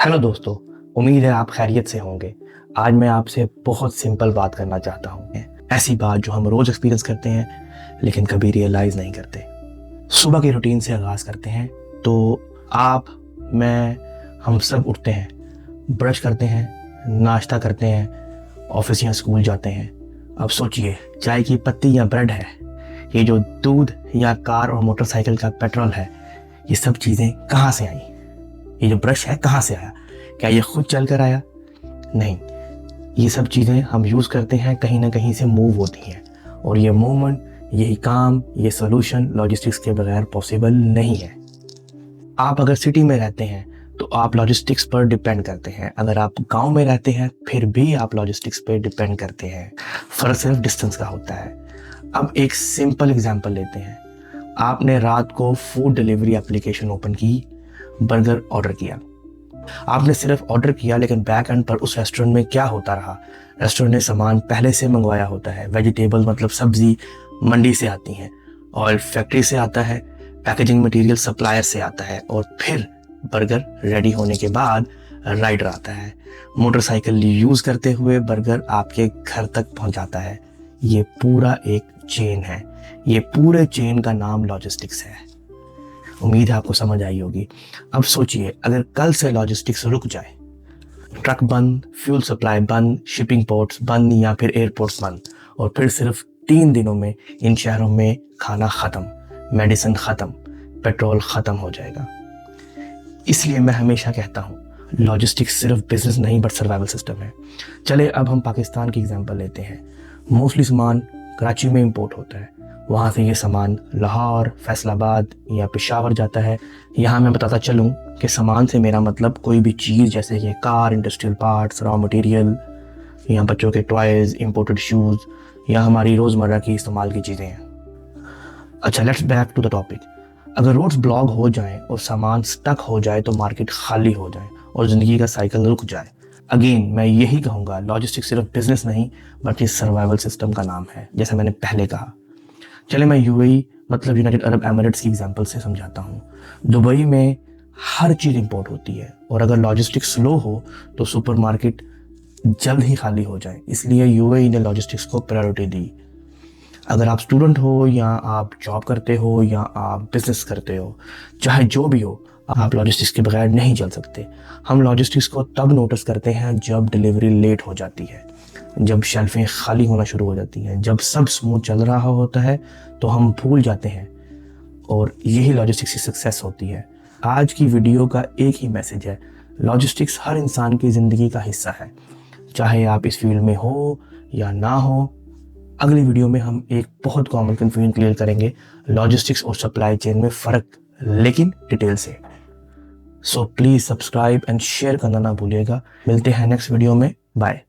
Hello दोस्तों, उम्मीद है आप खैरियत से होंगे। आज मैं आपसे बहुत सिंपल बात करना चाहता हूँ। ऐसी बात जो हम रोज एक्सपीरियंस करते हैं लेकिन कभी रियलाइज नहीं करते। सुबह के रूटीन से आगाज करते हैं तो आप, मैं, हम सब उठते हैं, ब्रश करते हैं, नाश्ता करते हैं, ऑफिस या स्कूल जाते हैं। अब सोचिए, चाय की पत्ती या ब्रेड है, ये जो दूध या कार और मोटरसाइकिल का पेट्रोल है, ये सब चीज़ें कहाँ से आई? ये जो ब्रश है कहाँ से आया? क्या ये खुद चल कर आया? नहीं, ये सब चीज़ें हम यूज़ करते हैं, कहीं ना कहीं से मूव होती हैं। और ये मूवमेंट, यही काम, ये सोल्यूशन लॉजिस्टिक्स के बगैर पॉसिबल नहीं है। आप अगर सिटी में रहते हैं तो आप लॉजिस्टिक्स पर डिपेंड करते हैं। अगर आप गांव में रहते हैं फिर भी आप लॉजिस्टिक्स पर डिपेंड करते हैं। फर्क सिर्फ डिस्टेंस का होता है। अब एक सिंपल एग्जांपल लेते हैं। आपने रात को फूड डिलीवरी एप्लीकेशन ओपन की, बर्गर ऑर्डर किया। आपने सिर्फ ऑर्डर किया, लेकिन बैक एंड पर उस रेस्टोरेंट में क्या होता रहा? रेस्टोरेंट ने सामान पहले से मंगवाया होता है। वेजिटेबल मतलब सब्जी मंडी से आती हैं, ऑयल फैक्ट्री से आता है, पैकेजिंग मटेरियल सप्लायर से आता है, और फिर बर्गर रेडी होने के बाद राइडर आता है। मोटरसाइकिल यूज करते हुए बर्गर आपके घर तक पहुंच जाता है। ये पूरा एक चेन है। ये पूरे चेन का नाम लॉजिस्टिक्स है। उम्मीद है आपको समझ आई होगी। अब सोचिए, अगर कल से लॉजिस्टिक्स रुक जाए, ट्रक बंद, फ्यूल सप्लाई बंद, शिपिंग पोर्ट्स बंद या फिर एयरपोर्ट्स बंद, और फिर सिर्फ 3 दिनों में इन शहरों में खाना खत्म, मेडिसिन खत्म, पेट्रोल खत्म हो जाएगा। इसलिए मैं हमेशा कहता हूँ, लॉजिस्टिक्स सिर्फ बिजनेस नहीं बट सर्वाइवल सिस्टम है। चले अब हम पाकिस्तान की एग्जांपल लेते हैं। मोस्टली सामान कराची में इंपोर्ट होता है, वहाँ से ये सामान लाहौर, फैसलाबाद या पेशावर जाता है। यहाँ मैं बताता चलूँ कि सामान से मेरा मतलब कोई भी चीज़, जैसे कि car, industrial parts, raw material या बच्चों के टॉयज़, इंपोर्टेड शूज़ या हमारी रोज़मर्रा की इस्तेमाल की चीज़ें हैं। अच्छा, let's back to the topic. अगर रोड्स ब्लॉक हो जाएं और सामान स्टक हो जाए तो मार्केट खाली हो जाए और ज़िंदगी का साइकिल रुक जाए। अगेन मैं यही कहूँगा, लॉजिस्टिक्स सिर्फ बिजनेस नहीं बल्कि सर्वाइवल सिस्टम का नाम है, जैसे मैंने पहले कहा। चले मैं यूएई मतलब यूनाइटेड अरब एमिरेट्स की एग्जांपल से समझाता हूँ। दुबई में हर चीज़ इंपोर्ट होती है, और अगर लॉजिस्टिक्स स्लो हो तो सुपरमार्केट जल्द ही खाली हो जाए। इसलिए यूएई ने लॉजिस्टिक्स को प्रायोरिटी दी। अगर आप स्टूडेंट हो या आप जॉब करते हो या आप बिजनेस करते हो, चाहे जो भी हो, आप लॉजिस्टिक्स के बगैर नहीं चल सकते। हम लॉजिस्टिक्स को तब नोटिस करते हैं जब डिलीवरी लेट हो जाती है, जब शेल्फें खाली होना शुरू हो जाती हैं, जब सब स्मूथ चल रहा होता है तो हम भूल जाते हैं, और यही लॉजिस्टिक्स की सक्सेस होती है। आज की वीडियो का एक ही मैसेज है, लॉजिस्टिक्स हर इंसान की ज़िंदगी का हिस्सा है, चाहे आप इस फील्ड में हो या ना हो। अगली वीडियो में हम एक बहुत कॉमन कन्फ्यूजन क्लियर करेंगे, लॉजिस्टिक्स और सप्लाई चेन में फ़र्क, लेकिन डिटेल से। So please subscribe and share करना ना भूलिएगा। मिलते हैं नेक्स्ट वीडियो में। बाय।